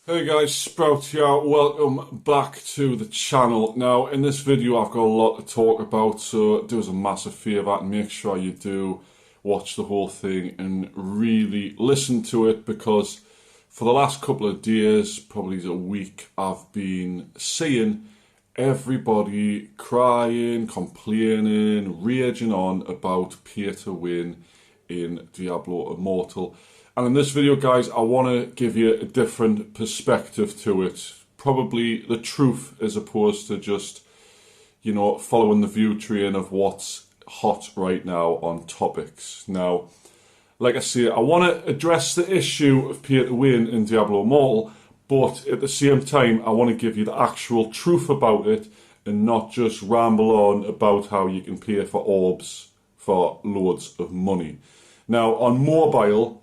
Hey guys, Sprout here. Welcome back to the channel. Now, in this video, I've got a lot to talk about, so do us a massive favour and make sure you do watch the whole thing and really listen to it, because for the last couple of days, probably a week, I've been seeing everybody crying, complaining, raging on about pay to win in Diablo Immortal. And in this video, guys, I want to give you a different perspective to it. Probably the truth, as opposed to just, following the view train of what's hot right now on topics. Now, like I say, I want to address the issue of pay to win in Diablo Immortal, but at the same time, I want to give you the actual truth about it and not just ramble on about how you can pay for orbs for loads of money. Now, on mobile,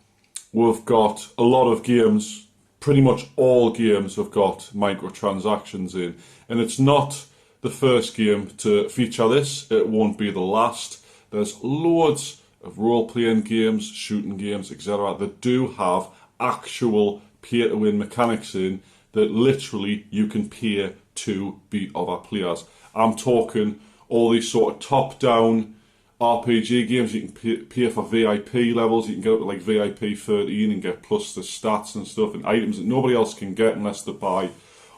we've got a lot of games, pretty much all games have got microtransactions in. And it's not the first game to feature this, it won't be the last. There's loads of role-playing games, shooting games, etc. that do have actual pay-to-win mechanics in, that literally you can pay to beat other players. I'm talking all these sort of top-down RPG games. You can pay for VIP levels. You can get up to like VIP 13 and get plus the stats and stuff and items that nobody else can get unless they buy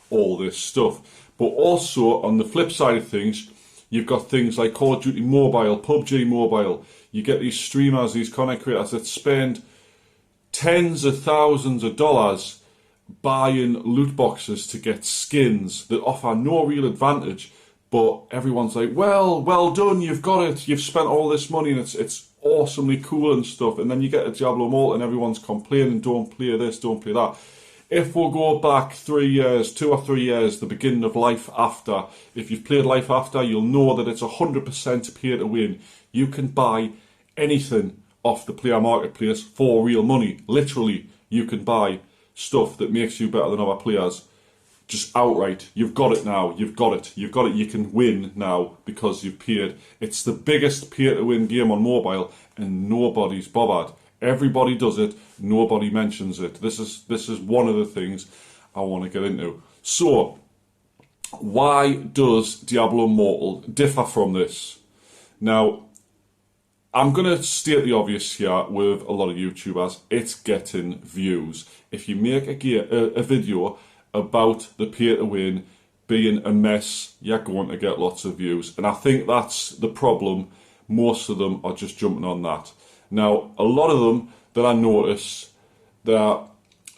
all this stuff. But also, on the flip side of things, you've got things like Call of Duty Mobile, PUBG Mobile. You get these streamers, these content creators that spend tens of thousands of dollars buying loot boxes to get skins that offer no real advantage. But everyone's like, well done, you've got it, you've spent all this money and it's awesomely cool and stuff. And then you get a Diablo Immortal and everyone's complaining, don't play this, don't play that. If we'll go back 3 years, 2 or 3 years, the beginning of Life After, if you've played Life After, you'll know that it's 100% pay to win. You can buy anything off the player marketplace for real money. Literally, you can buy stuff that makes you better than other players. Just outright, you've got it now, you've got it, you can win now because you've paid. It's the biggest pay-to-win game on mobile and nobody's bothered. Everybody does it, nobody mentions it. This is one of the things I want to get into. So, why does Diablo Immortal differ from this? Now, I'm going to state the obvious here with a lot of YouTubers. It's getting views. If you make a video about the pay to win being a mess, you're going to get lots of views. And I think that's the problem. Most of them are just jumping on that. Now, a lot of them that I notice, that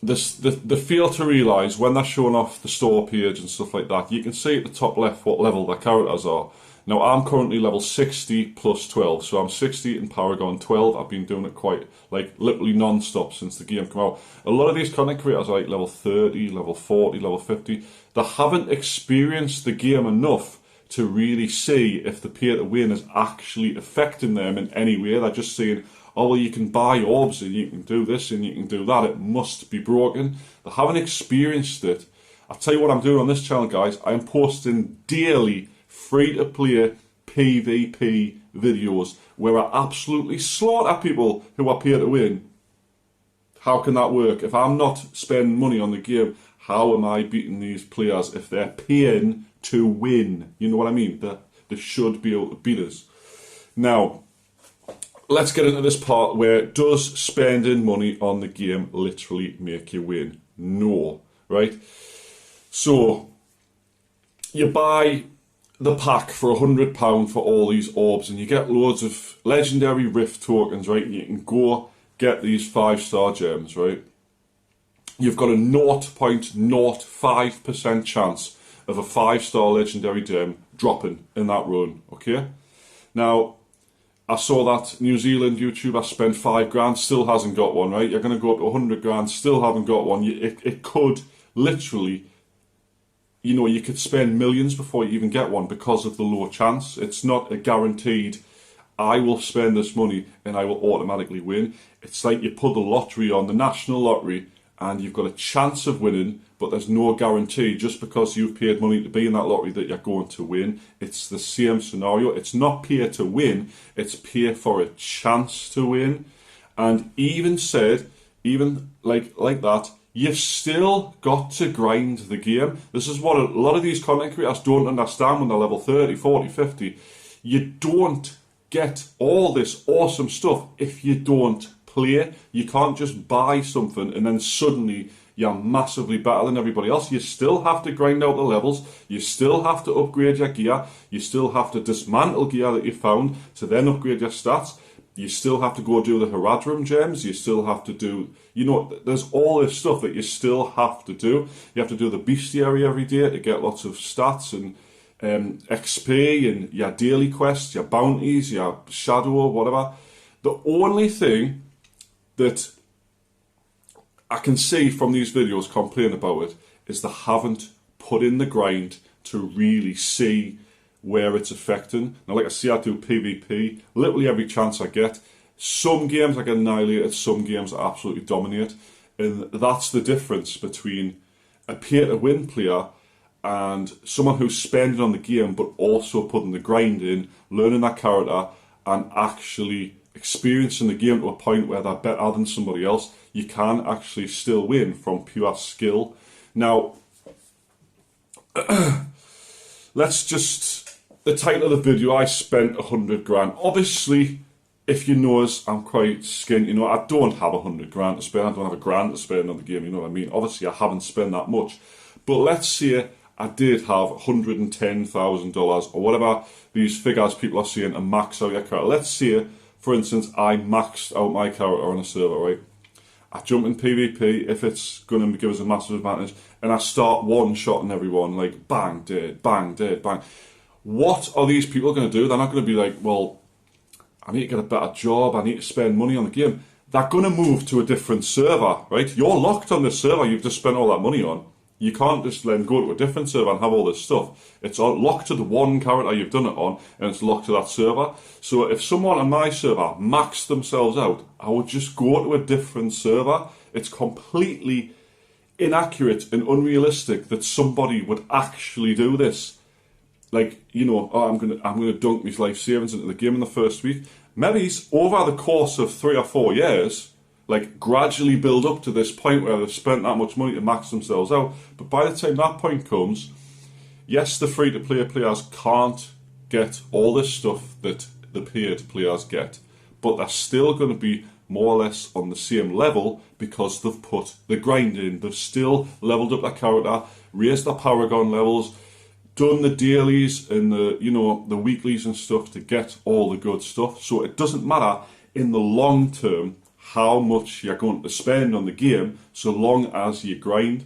they fail to realise when they're showing off the store page and stuff like that, you can see at the top left what level their characters are. Now, I'm currently level 60 plus 12, so I'm 60 in Paragon 12. I've been doing it quite, literally non-stop since the game came out. A lot of these content creators are like level 30, level 40, level 50. They haven't experienced the game enough to really see if the pay to win is actually affecting them in any way. They're just saying, oh, well, you can buy orbs and you can do this and you can do that. It must be broken. They haven't experienced it. I'll tell you what I'm doing on this channel, guys. I'm posting daily free-to-play PvP videos where I absolutely slaughter people who are pay to win. How can that work? If I'm not spending money on the game, how am I beating these players if they're paying to win? You know what I mean? They should be able to beat us. Now, let's get into this part where does spending money on the game literally make you win? No, right? So, you buy the pack for £100 for all these orbs and you get loads of legendary rift tokens, right? You can go get these 5-star gems, right? You've got a 0.05% chance of a 5-star legendary gem dropping in that run, okay? Now, I saw that New Zealand YouTuber spent £5 still hasn't got one, right? You're going to go up to 100 grand, still haven't got one. It could literally, you could spend millions before you even get one because of the low chance. It's not a guaranteed, I will spend this money and I will automatically win. It's like you put the lottery on, the national lottery, and you've got a chance of winning, but there's no guarantee just because you've paid money to be in that lottery that you're going to win. It's the same scenario. It's not pay to win, it's pay for a chance to win. And even said, even like that, you've still got to grind the game. This is what a lot of these content creators don't understand when they're level 30, 40, 50. You don't get all this awesome stuff if you don't play. You can't just buy something and then suddenly you're massively better than everybody else. You still have to grind out the levels. You still have to upgrade your gear. You still have to dismantle gear that you found to then upgrade your stats. You still have to go do the Heradrim gems. You still have to do, there's all this stuff that you still have to do. You have to do the bestiary every day to get lots of stats and XP and your daily quests, your bounties, your shadow, whatever. The only thing that I can see from these videos complain about it is they haven't put in the grind to really see where it's affecting. Now, like I say, I do PvP literally every chance I get. Some games I get annihilated, some games I absolutely dominate. And that's the difference between a pay-to-win player and someone who's spending on the game but also putting the grind in, learning that character and actually experiencing the game to a point where they're better than somebody else. You can actually still win from pure skill. Now, let's just... The title of the video, I spent 100 grand. Obviously, if you know us, I'm quite skint. I don't have 100 grand to spend. I don't have a grand to spend on the game, you know what I mean? Obviously, I haven't spent that much. But let's say I did have $110,000 or whatever these figures people are saying to max out your character. Let's say, for instance, I maxed out my character on a server, right? I jump in PvP if it's going to give us a massive advantage, and I start one-shotting everyone, like bang, dead, bang, dead, bang. What are these people going to do? They're not going to be like, well, I need to get a better job, I need to spend money on the game. They're going to move to a different server, right? You're locked on this server you've just spent all that money on. You can't just then go to a different server and have all this stuff. It's locked to the one character you've done it on, and it's locked to that server. So if someone on my server maxed themselves out, I would just go to a different server. It's completely inaccurate and unrealistic that somebody would actually do this. Like, I'm gonna dunk my life savings into the game in the first week. Maybe over the course of 3 or 4 years, like gradually build up to this point where they've spent that much money to max themselves out. But by the time that point comes, yes, the free-to-play players can't get all this stuff that the paid players get, but they're still going to be more or less on the same level because they've put the grind in. They've still leveled up their character, raised their Paragon levels, done the dailies and the weeklies and stuff to get all the good stuff. So it doesn't matter in the long term how much you're going to spend on the game, so long as you grind.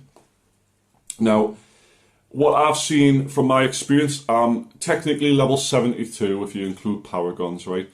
Now, what I've seen from my experience, I'm technically level 72 if you include Paragons, right?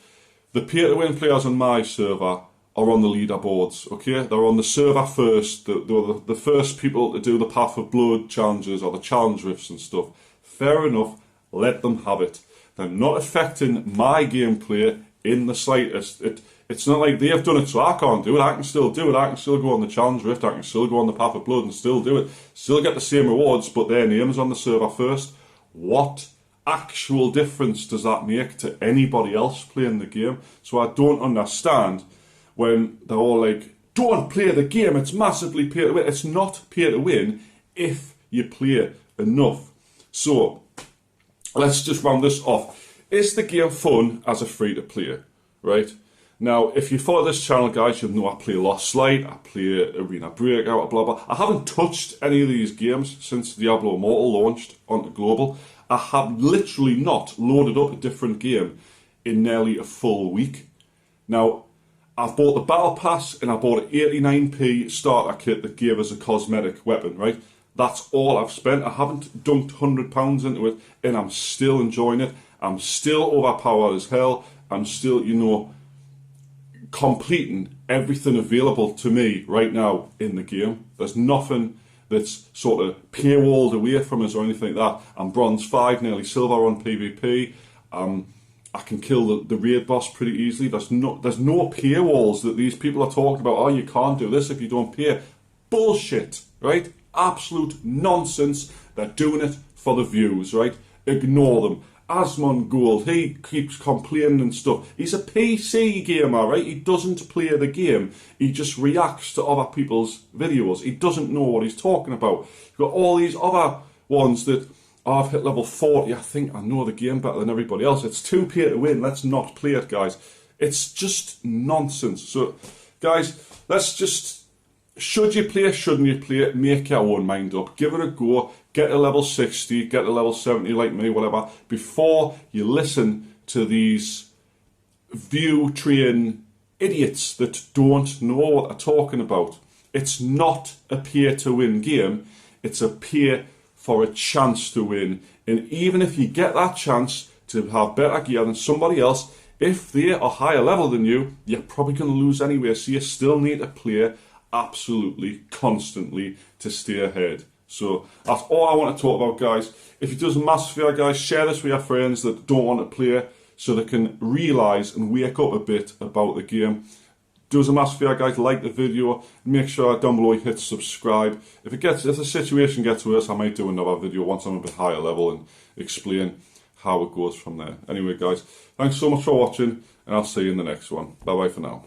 The pay-to-win players on my server are on the leaderboards, okay? They're on the server first. They're the first people to do the Path of Blood challenges or the challenge rifts and stuff. Fair enough, let them have it. They're not affecting my gameplay in the slightest. It's not like they've done it so I can't do it. I can still do it. I can still go on the challenge rift. I can still go on the Path of Blood and still do it. Still get the same rewards, but their name's on the server first. What actual difference does that make to anybody else playing the game? So I don't understand when they're all like, don't play the game, it's massively pay to win. It's not pay to win if you play enough. So, let's just round this off. Is the game fun as a free-to-play, right? Now, if you follow this channel, guys, you'll know I play Lost Light, I play Arena Breakout, blah, blah. I haven't touched any of these games since Diablo Immortal launched onto Global. I have literally not loaded up a different game in nearly a full week. Now, I've bought the Battle Pass and I bought an 89p starter kit that gave us a cosmetic weapon, right? That's all I've spent. I haven't dunked £100 into it, and I'm still enjoying it. I'm still overpowered as hell. I'm still, completing everything available to me right now in the game. There's nothing that's sort of paywalled away from us or anything like that. I'm bronze 5, nearly silver on PvP. I can kill the raid boss pretty easily. There's no paywalls that these people are talking about. Oh, you can't do this if you don't pay. Bullshit, right? Absolute nonsense. They're doing it for the views, right? Ignore them. Asmongold, he keeps complaining and stuff. He's a PC gamer, right? He doesn't play the game. He just reacts to other people's videos. He doesn't know what he's talking about. You've got all these other ones that, oh, I've hit level 40. I think I know the game better than everybody else. It's 2p to win. Let's not play it, guys. It's just nonsense. So, guys, let's just... Should you play, shouldn't you play it? Make your own mind up. Give it a go. Get to level 60, get to level 70 like me, whatever, before you listen to these view train idiots that don't know what they're talking about. It's not a pay to win game. It's a pay for a chance to win. And even if you get that chance to have better gear than somebody else, if they are higher level than you, you're probably going to lose anyway. So you still need to play absolutely constantly to stay ahead. So that's all I want to talk about, guys. If it does a massive favour, guys, share this with your friends that don't want to play so they can realise and wake up a bit about the game. Do us a massive favour, guys, like the video, make sure down below you hit subscribe. If the situation gets worse, I might do another video once I'm a bit higher level and explain how it goes from there. Anyway, guys, thanks so much for watching, and I'll see you in the next one. Bye bye for now.